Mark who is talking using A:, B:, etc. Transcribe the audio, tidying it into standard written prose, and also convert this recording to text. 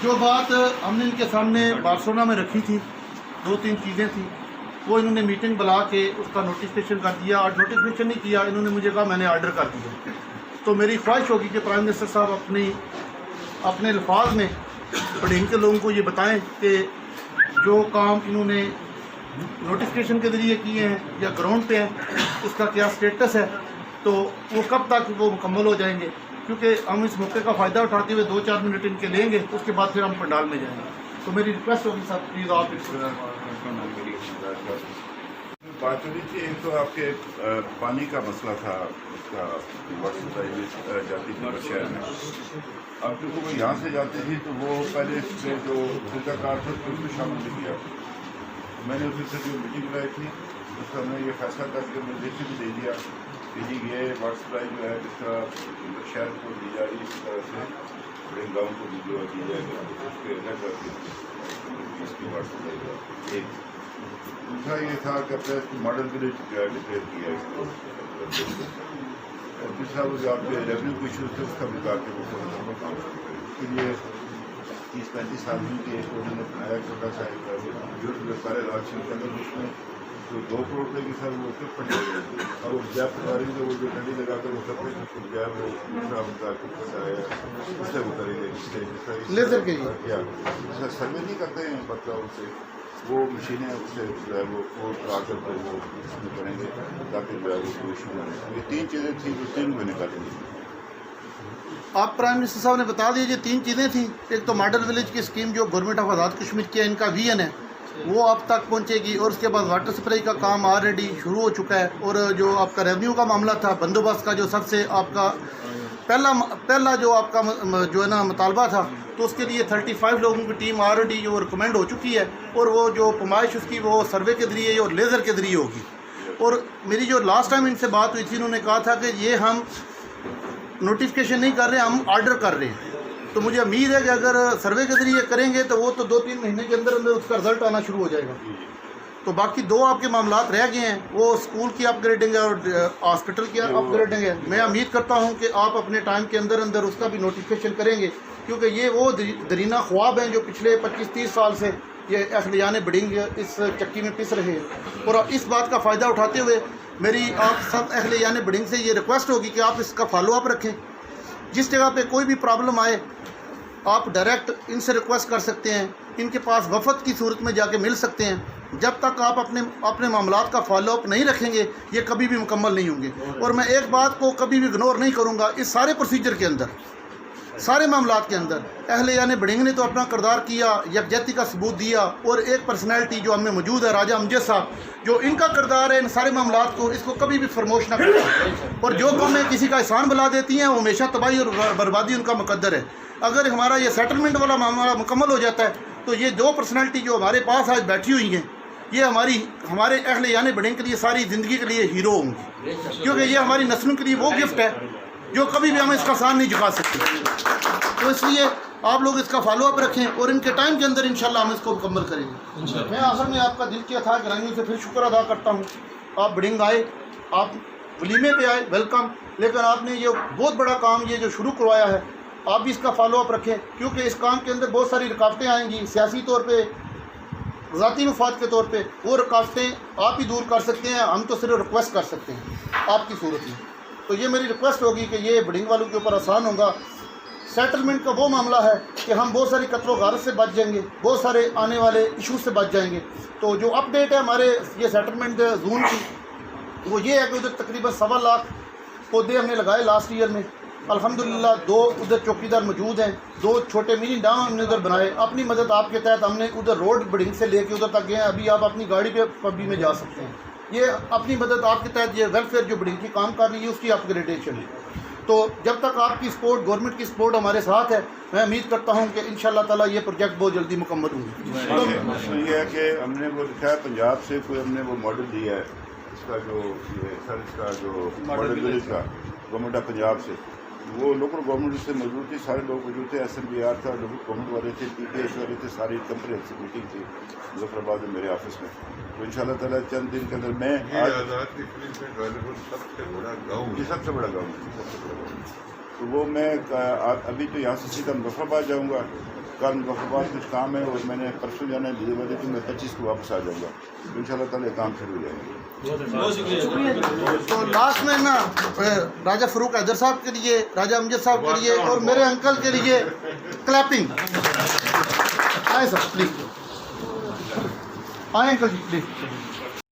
A: जो बात हमने इनके सामने बार्सिलोना में रखी थी, 2-3 चीज़ें थी, वो इन्होंने मीटिंग बुला के उसका नोटिफिकेशन कर दिया। और नोटिफिकेशन नहीं किया, इन्होंने मुझे कहा मैंने आर्डर कर दिया। तो मेरी ख्वाहिश होगी कि प्राइम मिनिस्टर साहब अपने अल्फाज में बढ़िंग के लोगों को ये बताएं कि जो काम इन्होंने नोटिफिकेशन के ज़रिए किए हैं या ग्राउंड पे है, उसका क्या स्टेटस है, तो वो कब तक वो मुकम्मल हो जाएंगे। क्योंकि हम इस मौके का फ़ायदा उठाते हुए 2-4 मिनट इनके लेंगे, उसके बाद फिर हम पंडाल में जाएंगे। तो मेरी रिक्वेस्ट होगी साहब, प्लीज़ आप
B: बात हो रही थी। एक तो आपके पानी का मसला था, उसका वाटर सप्लाई में जाती थी शहर में। अब क्योंकि वो यहाँ से जाती थी तो वो पहले इसमें जो ठेकेदार था उसमें शामिल नहीं किया। मैंने उससे जो मीटिंग बुलाई थी उसका हमने ये फैसला करके निर्देश भी दे दिया कि जी ये वाटर सप्लाई जो है इसका शहर को दी जा रही है, इसी तरह से बड़े गाँव को भी जो दी जाएगी उसके अलग इसकी वाटर सप्लाई का। एक दूसरा ये था कि अपने इसको मॉडल विलेज डिक्लेयर किया इसको। और दूसरा वो जो आपके रेवेन्यू के इशूज़ थे उसका भी कहा कि वो काम उसके लिए 30-35 आदमी के एक उन्होंने बनाया छोटा सा जो सारे राशन के अंदर उसमें जो 2 करोड़ रुपये की सर वो उसके फंड हो गए। और वो जैब पटारी जो वो जो ठंडी लगा कर वो सब कुछ जैब वो दूसरा उनका कुछ आया उससे उतरेंगे
A: लेजर के
B: क्या सर्वे नहीं करते हैं मतलब उससे वो मशीनें उससे जो है वो करा कर वो उसमें करेंगे ताकि जो है वो कोई इशू ना हो। ये 3 चीज़ें थी जो 3 महीने निकालेंगे।
A: आप प्राइम मिनिस्टर साहब ने बता दिया, ये 3 चीज़ें थी। एक तो मॉडल विलेज की स्कीम जो गवर्नमेंट ऑफ आज़ाद कश्मीर की है, इनका विजन है, वो आप तक पहुंचेगी। और उसके बाद वाटर सप्लाई का काम ऑलरेडी शुरू हो चुका है। और जो आपका रेवेन्यू का मामला था, बंदोबस्त का जो सबसे आपका पहला जो आपका जो है ना मुतालबा था, तो उसके लिए 35 लोगों की टीम ऑलरेडी जो रिकमेंड हो चुकी है। और वो जो पैमाइश उसकी वो सर्वे के ज़रिए और लेज़र के ज़रिए होगी। और मेरी जो लास्ट टाइम इनसे बात हुई थी, इन्होंने कहा था कि ये हम नोटिफिकेशन नहीं कर रहे, हम आर्डर कर रहे हैं। तो मुझे उम्मीद है कि अगर सर्वे के ज़रिए करेंगे तो वो तो 2-3 महीने के अंदर अंदर उसका रिज़ल्ट आना शुरू हो जाएगा। तो बाकी 2 आपके मामलात रह गए हैं, वो स्कूल की अपग्रेडिंग है और हॉस्पिटल की अपग्रेडिंग है। मैं उम्मीद करता हूं कि आप अपने टाइम के अंदर अंदर उसका भी नोटिफिकेशन करेंगे, क्योंकि ये वो दरीना ख्वाब हैं जो पिछले 25-30 साल से ये अहलियान बढ़िंग इस चक्की में पिस रहे हैं। और इस बात का फ़ायदा उठाते हुए मेरी आप सब अहलियान बढ़िंग से ये रिक्वेस्ट होगी कि आप इसका फॉलो अप रखें। जिस जगह पे कोई भी प्रॉब्लम आए आप डायरेक्ट इनसे रिक्वेस्ट कर सकते हैं, इनके पास वफद की सूरत में जाके मिल सकते हैं। जब तक आप अपने मामलात का फॉलोअप नहीं रखेंगे, ये कभी भी मुकम्मल नहीं होंगे। और मैं एक बात को कभी भी इग्नोर नहीं करूँगा, इस सारे प्रोसीजर के अंदर, सारे मामलात के अंदर अहलियान बढ़िंग ने तो अपना किरदार किया, यकजहती का सबूत दिया। और एक पर्सनैलिटी जो हमें मौजूद है, राजा अमजद साहब, जो इनका किरदार है इन सारे मामलात को, इसको कभी भी फरमोश ना करें। और जो कौमें किसी का एहसान बुला देती हैं, वो हमेशा तबाही और बर्बादी उनका मुकद्दर है। अगर हमारा ये सेटलमेंट वाला मामला मुकम्मल हो जाता है तो ये 2 पर्सनैलिटी जो हमारे पास आज बैठी हुई हैं, ये हमारे अहलियान बढ़िंग के लिए सारी ज़िंदगी के लिए हीरो होंगी। क्योंकि ये हमारी नस्लों के लिए वो गिफ्ट है जो कभी भी हम इसका एहसान नहीं चुका सकते। तो इसलिए आप लोग इसका फॉलो अप रखें और इनके टाइम के अंदर इंशाल्लाह हम इसको मुकम्मल करेंगे। मैं आखिर में आपका दिल की अथाह गहराइयों से फिर शुक्र अदा करता हूँ। आप बढ़िंग आए, आप वलीमे पे आए, वेलकम। लेकिन आपने ये बहुत बड़ा काम ये जो शुरू करवाया है, आप भी इसका फॉलो अप रखें, क्योंकि इस काम के अंदर बहुत सारी रुकावटें आएंगी। सियासी तौर पे, ज़ाती मफाद के तौर पे, वो रुकावटें आप ही दूर कर सकते हैं, हम तो सिर्फ रिक्वेस्ट कर सकते हैं आपकी सूरत में। तो ये मेरी रिक्वेस्ट होगी कि ये बढ़िंग वालों के ऊपर आसान होगा। सेटलमेंट का वो मामला है कि हम बहुत सारी कत्लो गारत से बच जाएंगे, बहुत सारे आने वाले इशू से बच जाएंगे। तो जो अपडेट है हमारे ये सेटलमेंट जोन की, वो ये है कि उधर तकरीबन 1.25 लाख पौधे हमने लगाए लास्ट ईयर में। अल्हम्दुलिल्लाह 2 उधर चौकीदार मौजूद हैं, 2 छोटे मिनी डाम हमने उधर बनाए। अपनी मदद आपके तहत हमने उधर रोड बढ़िंग से लेके उधर तक गए हैं। अभी आप अपनी गाड़ी पे पब्बी में जा सकते हैं। ये अपनी मदद आपके तहत ये वेलफेयर जो बढ़िंग की काम कर रही है उसकी अपग्रेडेशन है। तो जब तक आपकी सपोर्ट, गवर्नमेंट की सपोर्ट हमारे साथ है, मैं उम्मीद करता हूँ कि इंशाअल्लाह ताला ये प्रोजेक्ट बहुत जल्दी मुकम्मल होंगे।
B: तो ये है कि हमने वो लिखा है पंजाब से कोई हमने वो मॉडल दिया है इसका जो ये सर इसका जो मॉडल विलेज का गवर्नमेंट ऑफ पंजाब से, वो लोकल गवर्नमेंट से मौजूद थी, सारे लोग मौजूद थे। SMBR था, लोकल गवर्नमेंट वाले थे, TPH वाले थे, सारी कंप्रेहेंसिव मीटिंग थी मुजफ्फराबाद में मेरे ऑफिस में। तो इंशाअल्लाह ताला चंद दिन के अंदर मैं
C: आज़ाद कश्मीर में अवेलेबल सबसे बड़ा गाँव,
B: ये सबसे बड़ा गाँव है, सबसे बड़ा गाँव। तो वो मैं अभी तो यहाँ से सीधा मुजफ्फराबाद जाऊँगा, کل مظفرآباد کچھ کام ہے اور میں نے پرسوں جانا ہے ڈلیوری تو میں 25 کو واپس آ جاؤں گا ان شاء اللہ تعالیٰ کام شروع ہو جائے گا.
A: تو لاسٹ میں نا راجہ فروخ حیدر صاحب کے لیے، راجہ امجد صاحب کے لیے اور میرے انکل کے لیے کلیپنگ. آئیں سر پلیز، آئیں انکل جی پلیز.